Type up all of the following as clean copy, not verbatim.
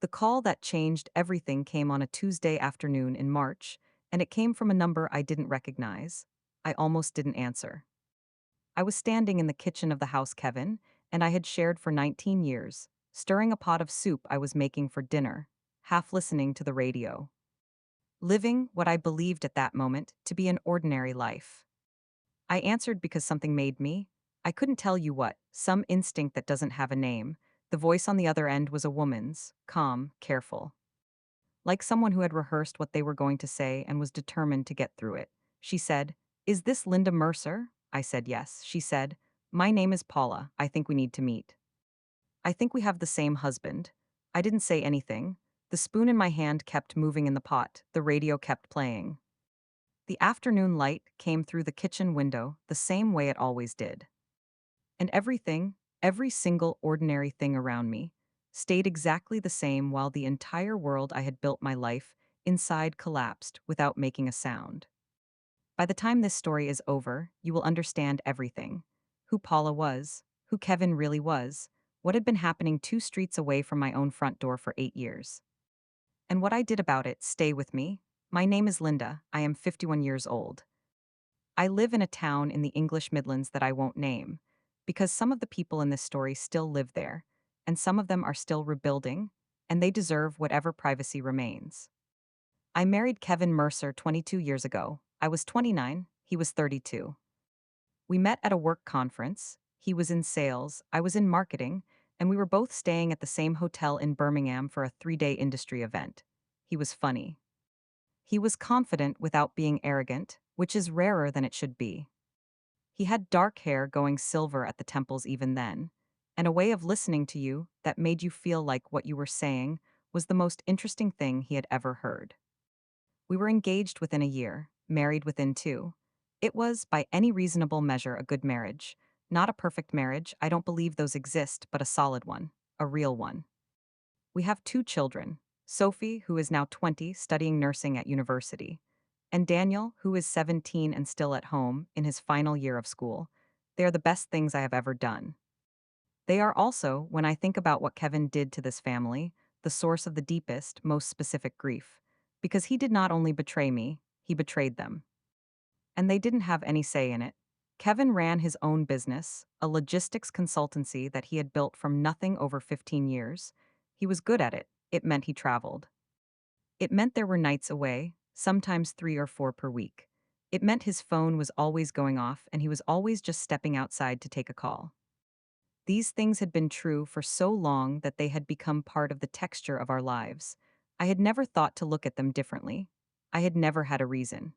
The call that changed everything came on a Tuesday afternoon in March, and it came from a number I didn't recognize. I almost didn't answer. I was standing in the kitchen of the house Kevin, and I had shared for 19 years, stirring a pot of soup I was making for dinner, half listening to the radio. Living what I believed at that moment to be an ordinary life. I answered because something made me. I couldn't tell you what, some instinct that doesn't have a name. The voice on the other end was a woman's, calm, careful. Like someone who had rehearsed what they were going to say and was determined to get through it. She said, "Is this Linda Mercer?" I said yes. She said, "My name is Paula. I think we need to meet. I think we have the same husband." I didn't say anything. The spoon in my hand kept moving in the pot. The radio kept playing. The afternoon light came through the kitchen window the same way it always did. And everything, every single ordinary thing around me, stayed exactly the same while the entire world I had built my life inside collapsed without making a sound. By the time this story is over, you will understand everything: who Paula was, who Kevin really was, what had been happening 2 streets away from my own front door for 8 years. And what I did about it. Stay with me. My name is Linda. I am 51 years old. I live in a town in the English Midlands that I won't name, because some of the people in this story still live there, and some of them are still rebuilding, and they deserve whatever privacy remains. I married Kevin Mercer 22 years ago. I was 29, he was 32. We met at a work conference. He was in sales, I was in marketing, and we were both staying at the same hotel in Birmingham for a 3-day industry event. He was funny. He was confident without being arrogant, which is rarer than it should be. He had dark hair going silver at the temples even then, and a way of listening to you that made you feel like what you were saying was the most interesting thing he had ever heard. We were engaged within a year, married within 2. It was, by any reasonable measure, a good marriage. Not a perfect marriage, I don't believe those exist, but a solid one, a real one. We have 2 children: Sophie, who is now 20, studying nursing at university, and Daniel, who is 17 and still at home in his final year of school. They are the best things I have ever done. They are also, when I think about what Kevin did to this family, the source of the deepest, most specific grief. Because he did not only betray me, he betrayed them. And they didn't have any say in it. Kevin ran his own business, a logistics consultancy that he had built from nothing over 15 years. He was good at it. It meant he traveled. It meant there were nights away, sometimes 3 or 4 per week. It meant his phone was always going off and he was always just stepping outside to take a call. These things had been true for so long that they had become part of the texture of our lives. I had never thought to look at them differently. I had never had a reason.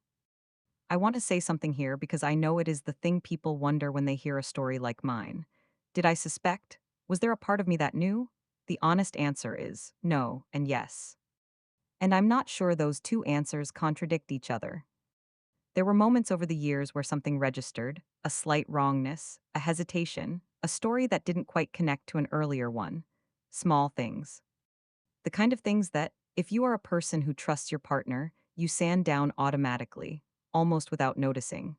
I want to say something here because I know it is the thing people wonder when they hear a story like mine. Did I suspect? Was there a part of me that knew? The honest answer is no and yes. And I'm not sure those two answers contradict each other. There were moments over the years where something registered, a slight wrongness, a hesitation, a story that didn't quite connect to an earlier one. Small things. The kind of things that, if you are a person who trusts your partner, you sand down automatically, almost without noticing.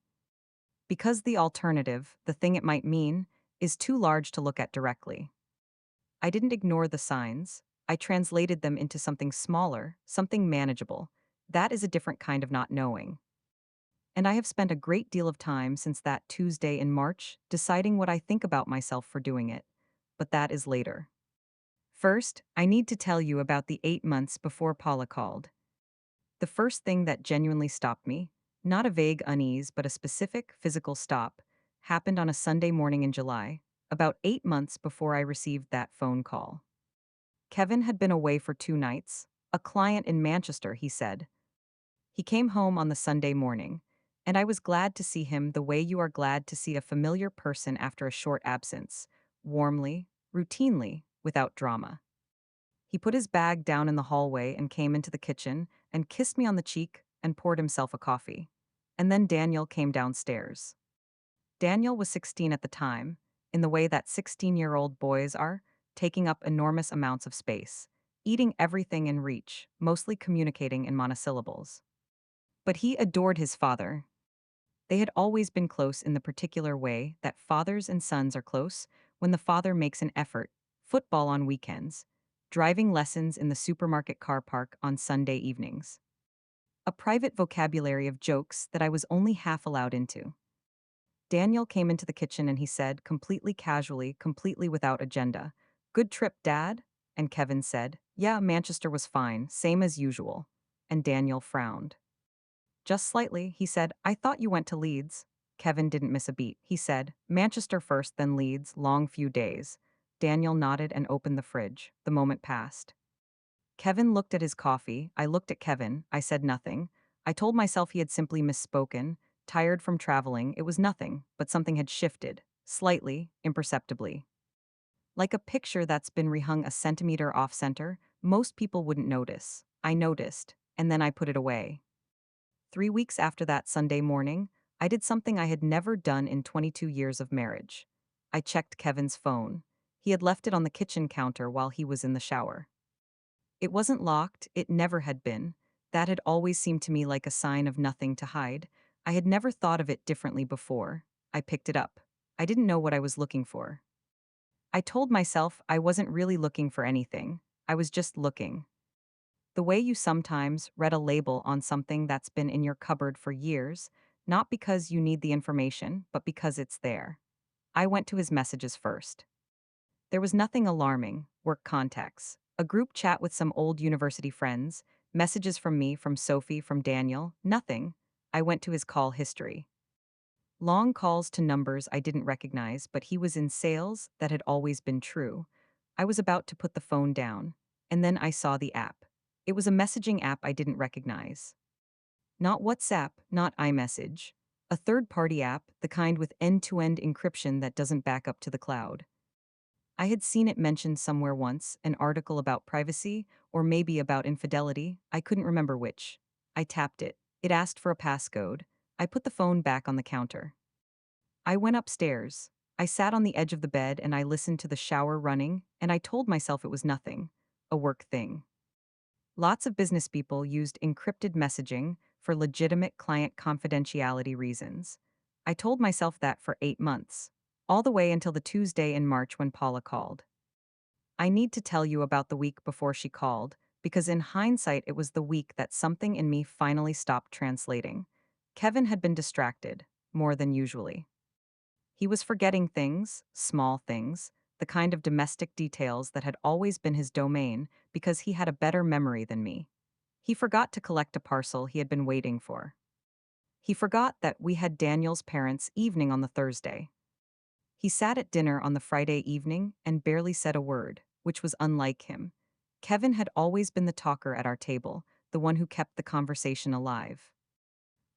Because the alternative, the thing it might mean, is too large to look at directly. I didn't ignore the signs. I translated them into something smaller, something manageable. That is a different kind of not knowing. And I have spent a great deal of time since that Tuesday in March deciding what I think about myself for doing it. But that is later. First, I need to tell you about the 8 months before Paula called. The first thing that genuinely stopped me, not a vague unease but a specific physical stop, happened on a Sunday morning in July, about 8 months before I received that phone call. Kevin had been away for 2 nights, a client in Manchester, he said. He came home on the Sunday morning, and I was glad to see him the way you are glad to see a familiar person after a short absence, warmly, routinely, without drama. He put his bag down in the hallway and came into the kitchen and kissed me on the cheek and poured himself a coffee. And then Daniel came downstairs. Daniel was 16 at the time, in the way that 16-year-old boys are, taking up enormous amounts of space, eating everything in reach, mostly communicating in monosyllables. But he adored his father. They had always been close in the particular way that fathers and sons are close when the father makes an effort: football on weekends, driving lessons in the supermarket car park on Sunday evenings. A private vocabulary of jokes that I was only half allowed into. Daniel came into the kitchen and he said, completely casually, completely without agenda, "Good trip, Dad?" And Kevin said, "Yeah, Manchester was fine, same as usual." And Daniel frowned. Just slightly, he said, "I thought you went to Leeds." Kevin didn't miss a beat. He said, "Manchester first, then Leeds, long few days." Daniel nodded and opened the fridge. The moment passed. Kevin looked at his coffee. I looked at Kevin. I said nothing. I told myself he had simply misspoken. Tired from traveling, it was nothing, but something had shifted, slightly, imperceptibly. Like a picture that's been rehung a centimeter off center, most people wouldn't notice. I noticed, and then I put it away. 3 weeks after that Sunday morning, I did something I had never done in 22 years of marriage. I checked Kevin's phone. He had left it on the kitchen counter while he was in the shower. It wasn't locked, it never had been. That had always seemed to me like a sign of nothing to hide. I had never thought of it differently before. I picked it up. I didn't know what I was looking for. I told myself I wasn't really looking for anything. I was just looking. The way you sometimes read a label on something that's been in your cupboard for years, not because you need the information, but because it's there. I went to his messages first. There was nothing alarming, work contacts, a group chat with some old university friends, messages from me, from Sophie, from Daniel, nothing. I went to his call history. Long calls to numbers I didn't recognize, but he was in sales, that had always been true. I was about to put the phone down, and then I saw the app. It was a messaging app I didn't recognize. Not WhatsApp, not iMessage. A third party app, the kind with end to end encryption that doesn't back up to the cloud. I had seen it mentioned somewhere once, an article about privacy, or maybe about infidelity, I couldn't remember which. I tapped it. It asked for a passcode. I put the phone back on the counter. I went upstairs. I sat on the edge of the bed and I listened to the shower running, and I told myself it was nothing. A work thing. Lots of business people used encrypted messaging for legitimate client confidentiality reasons. I told myself that for 8 months, all the way until the Tuesday in March when Paula called. I need to tell you about the week before she called, because in hindsight, it was the week that something in me finally stopped translating. Kevin had been distracted, more than usually. He was forgetting things, small things, the kind of domestic details that had always been his domain because he had a better memory than me. He forgot to collect a parcel he had been waiting for. He forgot that we had Daniel's parents' evening on the Thursday. He sat at dinner on the Friday evening and barely said a word, which was unlike him. Kevin had always been the talker at our table, the one who kept the conversation alive.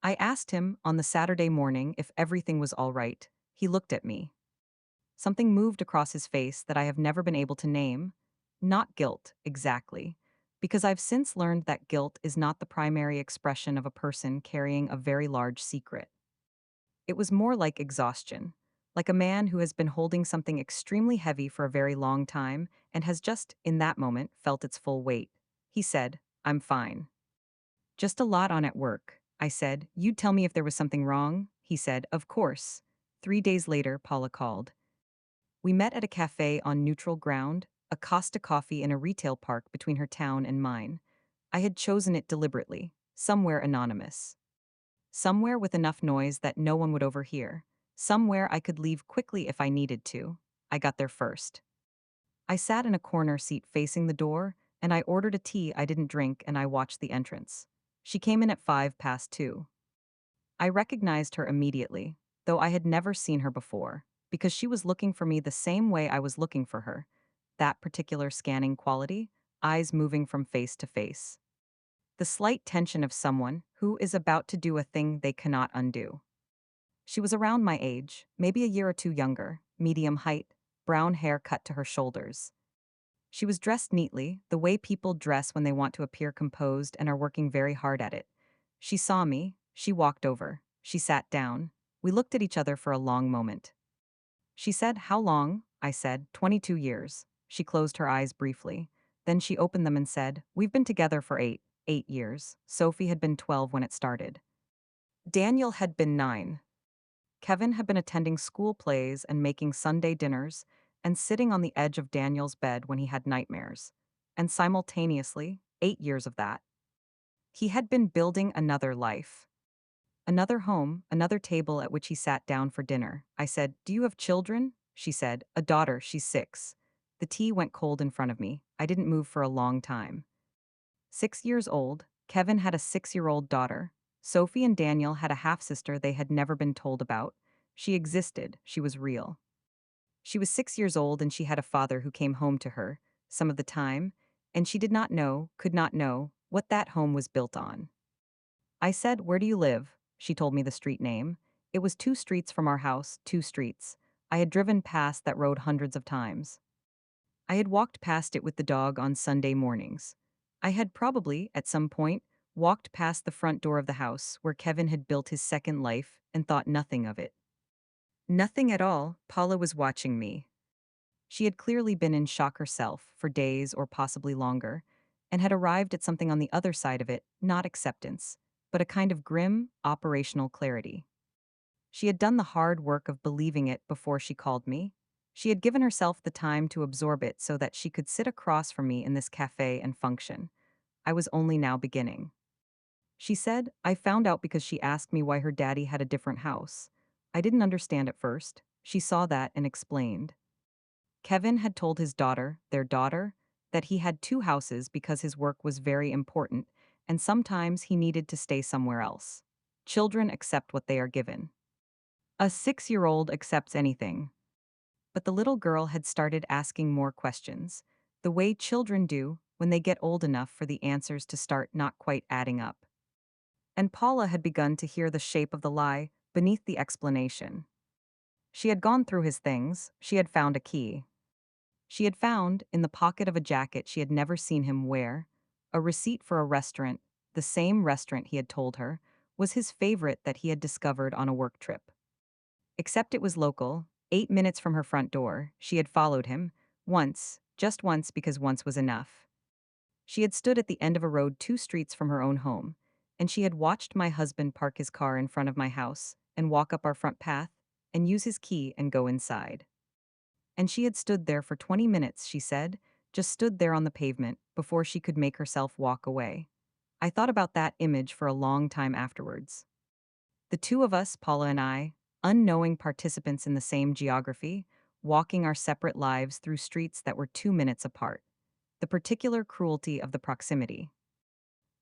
I asked him on the Saturday morning if everything was all right. He looked at me. Something moved across his face that I have never been able to name. Not guilt, exactly. Because I've since learned that guilt is not the primary expression of a person carrying a very large secret. It was more like exhaustion, like a man who has been holding something extremely heavy for a very long time and has just, in that moment, felt its full weight. He said, "I'm fine. Just a lot on at work." I said, "You'd tell me if there was something wrong?" He said, "Of course." 3 days later, Paula called. We met at a cafe on neutral ground, a Costa coffee in a retail park between her town and mine. I had chosen it deliberately, somewhere anonymous. Somewhere with enough noise that no one would overhear. Somewhere I could leave quickly if I needed to. I got there first. I sat in a corner seat facing the door, and I ordered a tea I didn't drink and I watched the entrance. She came in at 2:05. I recognized her immediately, though I had never seen her before, because she was looking for me the same way I was looking for her. That particular scanning quality, eyes moving from face to face. The slight tension of someone who is about to do a thing they cannot undo. She was around my age, maybe a year or two younger, medium height, brown hair cut to her shoulders. She was dressed neatly, the way people dress when they want to appear composed and are working very hard at it. She saw me, she walked over, she sat down. We looked at each other for a long moment. She said, "How long?" I said, 22 years. She closed her eyes briefly. Then she opened them and said, "We've been together for 8 years. Sophie had been 12 when it started. Daniel had been 9. Kevin had been attending school plays and making Sunday dinners and sitting on the edge of Daniel's bed when he had nightmares. and simultaneously, 8 years of that. He had been building another life. Another home, another table at which he sat down for dinner. I said, "Do you have children?" She said, "A daughter, she's 6." The tea went cold in front of me. I didn't move for a long time. 6 years old, Kevin had a 6-year-old daughter. Sophie and Daniel had a half sister they had never been told about. She existed, she was real. She was 6 years old and she had a father who came home to her, some of the time, and she did not know, could not know, what that home was built on. I said, "Where do you live?" She told me the street name. It was 2 streets from our house, 2 streets. I had driven past that road hundreds of times. I had walked past it with the dog on Sunday mornings. I had probably, at some point, walked past the front door of the house where Kevin had built his second life and thought nothing of it. Nothing at all. Paula was watching me. She had clearly been in shock herself for days or possibly longer, and had arrived at something on the other side of it, not acceptance, but a kind of grim, operational clarity. She had done the hard work of believing it before she called me. She had given herself the time to absorb it so that she could sit across from me in this cafe and function. I was only now beginning. She said, "I found out because she asked me why her daddy had a different house. I didn't understand at first. She saw that and explained. Kevin had told his daughter, their daughter, that he had 2 houses because his work was very important, and sometimes he needed to stay somewhere else. Children accept what they are given. A 6-year-old accepts anything." But the little girl had started asking more questions, the way children do when they get old enough for the answers to start not quite adding up. And Paula had begun to hear the shape of the lie beneath the explanation. She had gone through his things, she had found a key. She had found, in the pocket of a jacket she had never seen him wear, a receipt for a restaurant, the same restaurant he had told her, was his favorite that he had discovered on a work trip. Except it was local, 8 minutes from her front door, she had followed him, once, just once because once was enough. She had stood at the end of a road 2 streets from her own home, and she had watched my husband park his car in front of my house, and walk up our front path, and use his key and go inside. And she had stood there for 20 minutes, she said, just stood there on the pavement, before she could make herself walk away. I thought about that image for a long time afterwards. The two of us, Paula and I, unknowing participants in the same geography, walking our separate lives through streets that were 2 minutes apart. The particular cruelty of the proximity.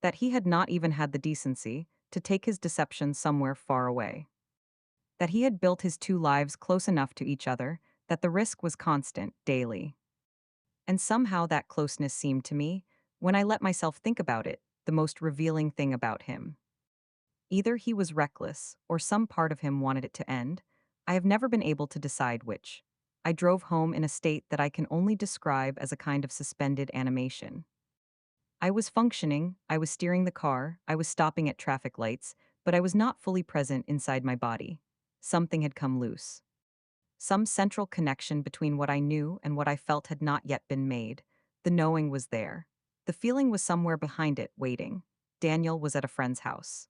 That he had not even had the decency to take his deception somewhere far away. That he had built his 2 lives close enough to each other that the risk was constant, daily. And somehow that closeness seemed to me, when I let myself think about it, the most revealing thing about him. Either he was reckless, or some part of him wanted it to end. I have never been able to decide which. I drove home in a state that I can only describe as a kind of suspended animation. I was functioning, I was steering the car, I was stopping at traffic lights, but I was not fully present inside my body. Something had come loose. Some central connection between what I knew and what I felt had not yet been made. The knowing was there. The feeling was somewhere behind it, waiting. Daniel was at a friend's house.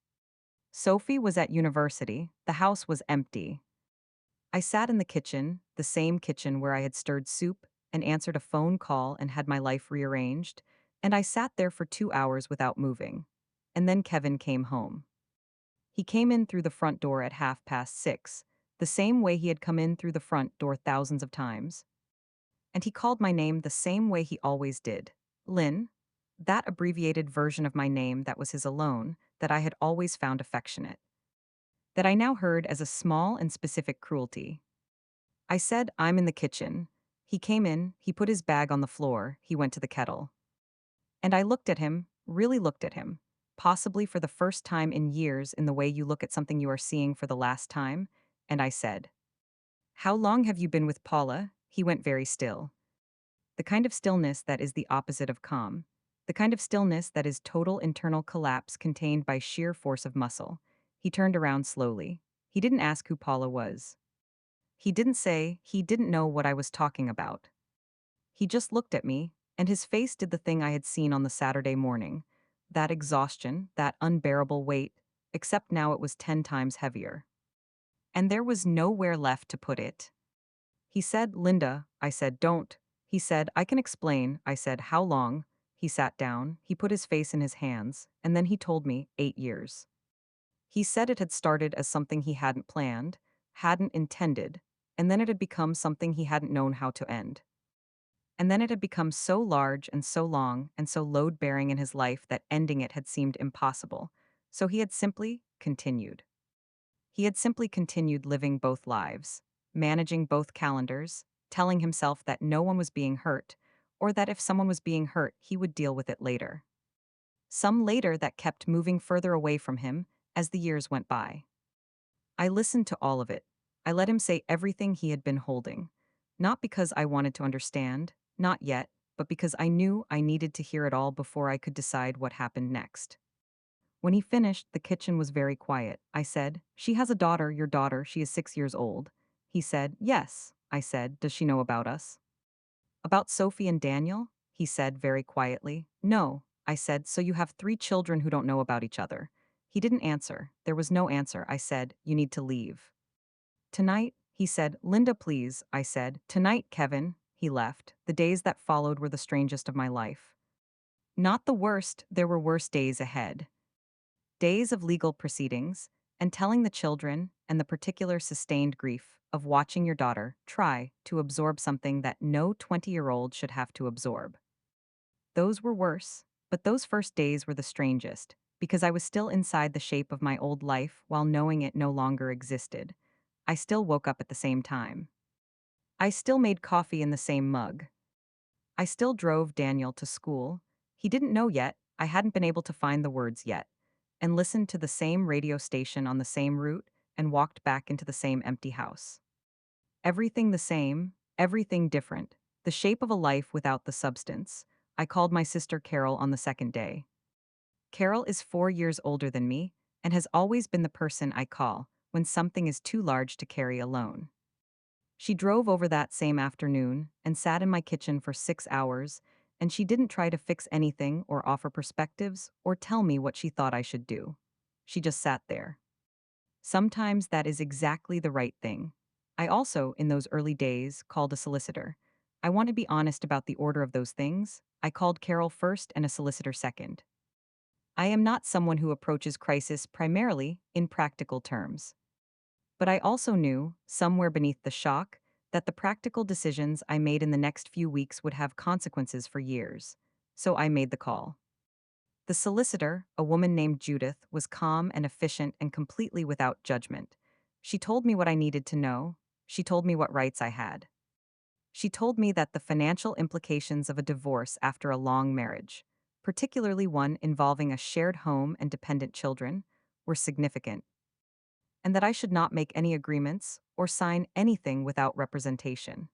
Sophie was at university. The house was empty. I sat in the kitchen, the same kitchen where I had stirred soup and answered a phone call and had my life rearranged, and I sat there for 2 hours without moving. And then Kevin came home. He came in through the front door at 6:30, the same way he had come in through the front door thousands of times. And he called my name the same way he always did. Lynn. That abbreviated version of my name that was his alone, that I had always found affectionate. That I now heard as a small and specific cruelty. I said, "I'm in the kitchen." He came in, he put his bag on the floor, he went to the kettle. And I looked at him, really looked at him, possibly for the first time in years in the way you look at something you are seeing for the last time, and I said, "How long have you been with Paula?" He went very still. The kind of stillness that is the opposite of calm. The kind of stillness that is total internal collapse contained by sheer force of muscle. He turned around slowly. He didn't ask who Paula was. He didn't say he didn't know what I was talking about. He just looked at me, and his face did the thing I had seen on the Saturday morning. That exhaustion, that unbearable weight, except now it was 10 times heavier. And there was nowhere left to put it. He said, "Linda," I said, "Don't." He said, "I can explain." I said, "How long?" He sat down, he put his face in his hands, and then he told me 8 years. He said it had started as something he hadn't planned, hadn't intended, and then it had become something he hadn't known how to end. And then it had become so large and so long and so load bearing in his life that ending it had seemed impossible. So he had simply continued. He had simply continued living both lives, managing both calendars, telling himself that no one was being hurt, or that if someone was being hurt, he would deal with it later. Some later that kept moving further away from him as the years went by. I listened to all of it. I let him say everything he had been holding. Not because I wanted to understand, not yet, but because I knew I needed to hear it all before I could decide what happened next. When he finished, the kitchen was very quiet. I said, "She has a daughter, your daughter, she is 6 years old." He said, "Yes." I said, "Does she know about us?" "About Sophie and Daniel?" He said very quietly. "No." I said, "So you have 3 children who don't know about each other." He didn't answer. There was no answer. I said, "You need to leave." "Tonight?" He said, "Linda, please." I said, "Tonight, Kevin." He left. The days that followed were the strangest of my life. Not the worst, there were worse days ahead. Days of legal proceedings, and telling the children, and the particular sustained grief of watching your daughter try to absorb something that no 20-year-old should have to absorb. Those were worse, but those first days were the strangest, because I was still inside the shape of my old life while knowing it no longer existed. I still woke up at the same time. I still made coffee in the same mug. I still drove Daniel to school. He didn't know yet, I hadn't been able to find the words yet, and listened to the same radio station on the same route and walked back into the same empty house. Everything the same, everything different, the shape of a life without the substance. I called my sister Carol on the second day. Carol is 4 years older than me and has always been the person I call when something is too large to carry alone. She drove over that same afternoon and sat in my kitchen for 6 hours, and she didn't try to fix anything or offer perspectives or tell me what she thought I should do. She just sat there. Sometimes that is exactly the right thing. I also, in those early days, called a solicitor. I want to be honest about the order of those things. I called Carol first and a solicitor second. I am not someone who approaches crisis primarily in practical terms. But I also knew, somewhere beneath the shock, that the practical decisions I made in the next few weeks would have consequences for years. So I made the call. The solicitor, a woman named Judith, was calm and efficient and completely without judgment. She told me what I needed to know. She told me what rights I had. She told me that the financial implications of a divorce after a long marriage, particularly one involving a shared home and dependent children, were significant, and that I should not make any agreements or sign anything without representation.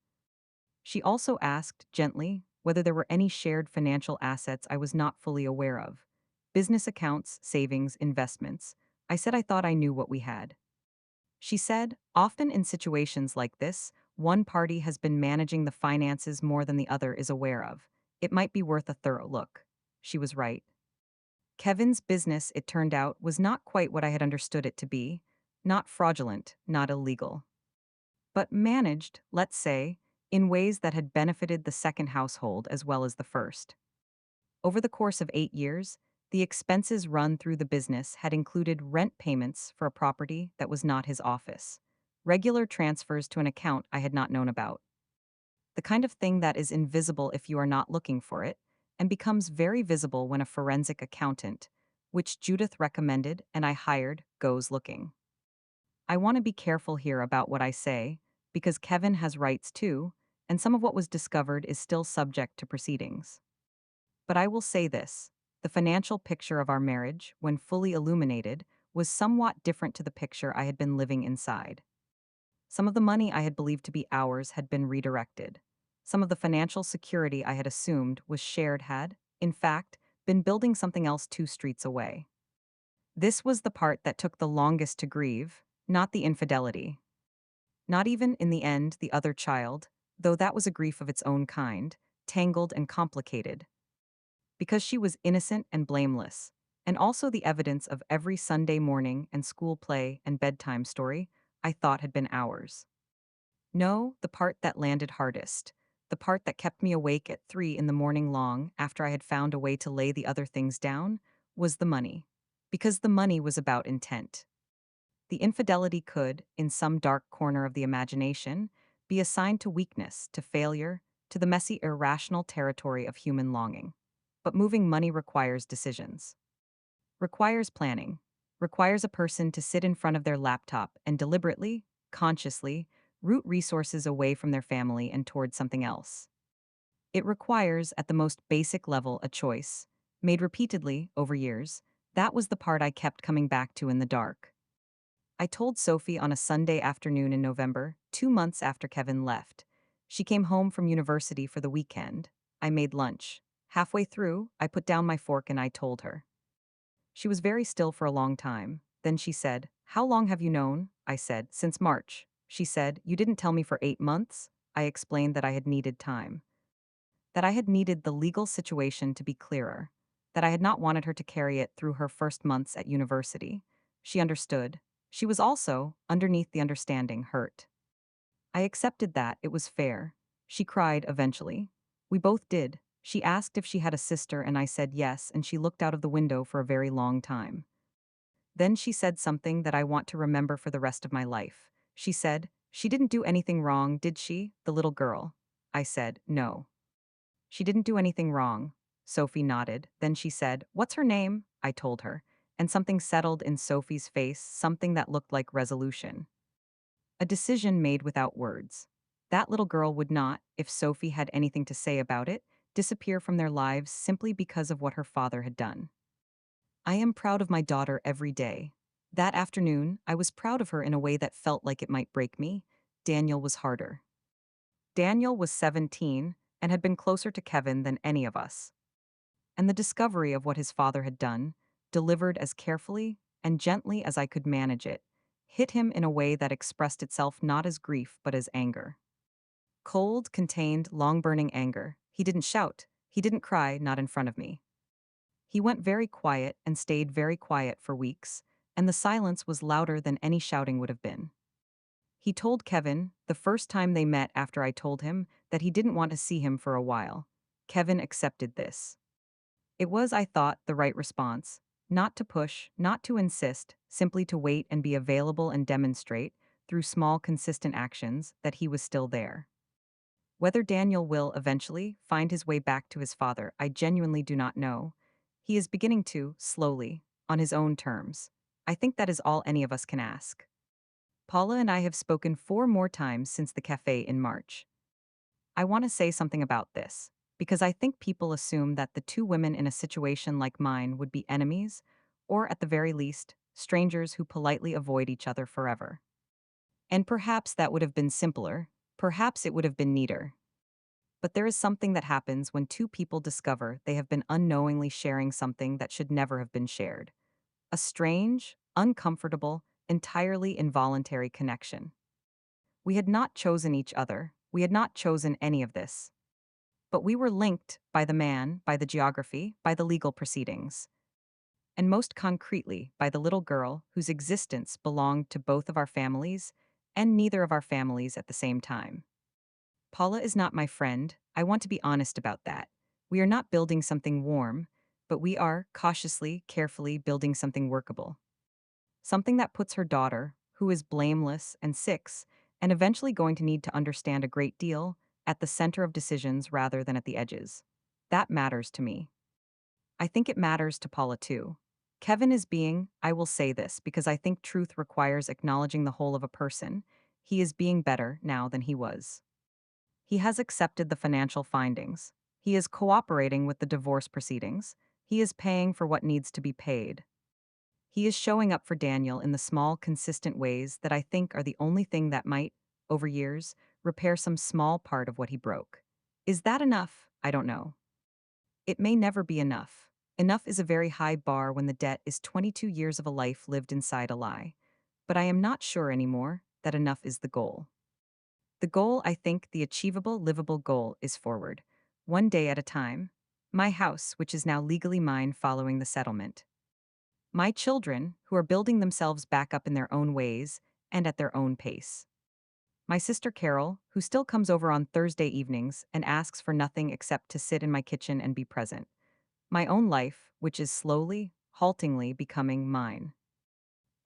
She also asked, gently, whether there were any shared financial assets I was not fully aware of. Business accounts, savings, investments. I said I thought I knew what we had. She said, often in situations like this, one party has been managing the finances more than the other is aware of. It might be worth a thorough look. She was right. Kevin's business, it turned out, was not quite what I had understood it to be. Not fraudulent, not illegal, but managed, let's say, in ways that had benefited the second household as well as the first. Over the course of 8 years, the expenses run through the business had included rent payments for a property that was not his office, regular transfers to an account I had not known about, the kind of thing that is invisible if you are not looking for it, and becomes very visible when a forensic accountant, which Judith recommended and I hired, goes looking. I want to be careful here about what I say, because Kevin has rights too, and some of what was discovered is still subject to proceedings. But I will say this: the financial picture of our marriage, when fully illuminated, was somewhat different to the picture I had been living inside. Some of the money I had believed to be ours had been redirected. Some of the financial security I had assumed was shared had, in fact, been building something else 2 streets away. This was the part that took the longest to grieve, not the infidelity. Not even, in the end, the other child, though that was a grief of its own kind, tangled and complicated. Because she was innocent and blameless, and also the evidence of every Sunday morning and school play and bedtime story I thought had been ours. No, the part that landed hardest, the part that kept me awake at 3 in the morning long after I had found a way to lay the other things down, was the money. Because the money was about intent. The infidelity could, in some dark corner of the imagination, be assigned to weakness, to failure, to the messy, irrational territory of human longing. But moving money requires decisions, requires planning, requires a person to sit in front of their laptop and deliberately, consciously, route resources away from their family and towards something else. It requires, at the most basic level, a choice, made repeatedly over years. That was the part I kept coming back to in the dark. I told Sophie on a Sunday afternoon in November, 2 months after Kevin left. She came home from university for the weekend. I made lunch. Halfway through, I put down my fork and I told her. She was very still for a long time. Then she said, "How long have you known?" I said, "Since March." She said, "You didn't tell me for 8 months?" I explained that I had needed time, that I had needed the legal situation to be clearer, that I had not wanted her to carry it through her first months at university. She understood. She was also, underneath the understanding, hurt. I accepted that it was fair. She cried eventually. We both did. She asked if she had a sister, and I said yes, and she looked out of the window for a very long time. Then she said something that I want to remember for the rest of my life. She said, "She didn't do anything wrong, did she, the little girl?" I said, "No. She didn't do anything wrong." Sophie nodded. Then she said, "What's her name?" I told her. And something settled in Sophie's face, something that looked like resolution. A decision made without words. That little girl would not, if Sophie had anything to say about it, disappear from their lives simply because of what her father had done. I am proud of my daughter every day. That afternoon, I was proud of her in a way that felt like it might break me. Daniel was harder. Daniel was 17 and had been closer to Kevin than any of us. And the discovery of what his father had done, delivered as carefully and gently as I could manage it, hit him in a way that expressed itself not as grief but as anger. Cold, contained, long-burning anger. He didn't shout. He didn't cry, not in front of me. He went very quiet and stayed very quiet for weeks, and the silence was louder than any shouting would have been. He told Kevin, the first time they met after I told him, that he didn't want to see him for a while. Kevin accepted this. It was, I thought, the right response. Not to push, not to insist, simply to wait and be available and demonstrate, through small, consistent actions, that he was still there. Whether Daniel will, eventually, find his way back to his father, I genuinely do not know. He is beginning to, slowly, on his own terms. I think that is all any of us can ask. Paula and I have spoken 4 more times since the cafe in March. I want to say something about this, because I think people assume that the two women in a situation like mine would be enemies, or at the very least, strangers who politely avoid each other forever. And perhaps that would have been simpler, perhaps it would have been neater. But there is something that happens when two people discover they have been unknowingly sharing something that should never have been shared. A strange, uncomfortable, entirely involuntary connection. We had not chosen each other, we had not chosen any of this. But we were linked by the man, by the geography, by the legal proceedings. And most concretely, by the little girl whose existence belonged to both of our families, and neither of our families at the same time. Paula is not my friend. I want to be honest about that. We are not building something warm, but we are, cautiously, carefully, building something workable. Something that puts her daughter, who is blameless and 6, and eventually going to need to understand a great deal, at the center of decisions rather than at the edges. That matters to me. I think it matters to Paula too. Kevin is being, I will say this because I think truth requires acknowledging the whole of a person. He is being better now than he was. He has accepted the financial findings. He is cooperating with the divorce proceedings. He is paying for what needs to be paid. He is showing up for Daniel in the small, consistent ways that I think are the only thing that might, over years, repair some small part of what he broke. Is that enough? I don't know. It may never be enough. Enough is a very high bar when the debt is 22 years of a life lived inside a lie. But I am not sure anymore that enough is the goal. The goal, I think, the achievable, livable goal, is forward. One day at a time. My house, which is now legally mine following the settlement. My children, who are building themselves back up in their own ways and at their own pace. My sister Carol, who still comes over on Thursday evenings and asks for nothing except to sit in my kitchen and be present. My own life, which is slowly, haltingly becoming mine.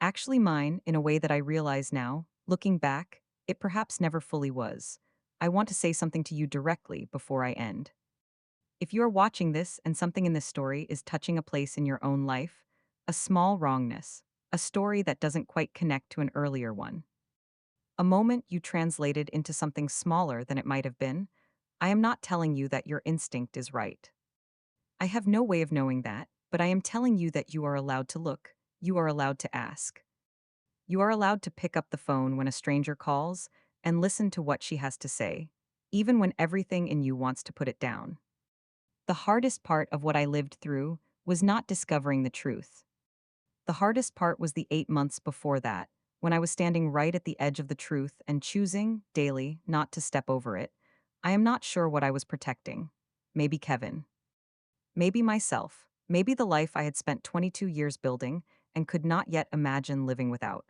Actually mine in a way that I realize now, looking back, it perhaps never fully was. I want to say something to you directly before I end. If you are watching this and something in this story is touching a place in your own life, a small wrongness, a story that doesn't quite connect to an earlier one, a moment you translated into something smaller than it might have been, I am not telling you that your instinct is right. I have no way of knowing that, but I am telling you that you are allowed to look, you are allowed to ask. You are allowed to pick up the phone when a stranger calls and listen to what she has to say, even when everything in you wants to put it down. The hardest part of what I lived through was not discovering the truth. The hardest part was the 8 months before that, when I was standing right at the edge of the truth and choosing, daily, not to step over it. I am not sure what I was protecting. Maybe Kevin. Maybe myself. Maybe the life I had spent 22 years building and could not yet imagine living without.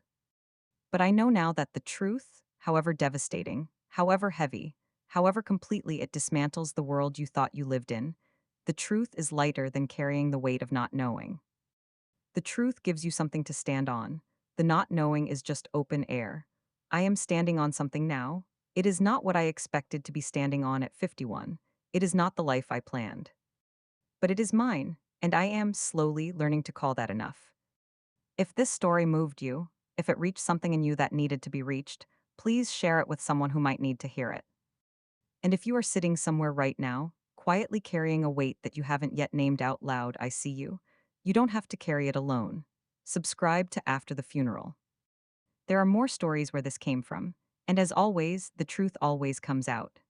But I know now that the truth, however devastating, however heavy, however completely it dismantles the world you thought you lived in, the truth is lighter than carrying the weight of not knowing. The truth gives you something to stand on. The not knowing is just open air. I am standing on something now. It is not what I expected to be standing on at 51. It is not the life I planned. But it is mine, and I am slowly learning to call that enough. If this story moved you, if it reached something in you that needed to be reached, please share it with someone who might need to hear it. And if you are sitting somewhere right now, quietly carrying a weight that you haven't yet named out loud, I see you. You don't have to carry it alone. Subscribe to After the Funeral. There are more stories where this came from, and as always, the truth always comes out.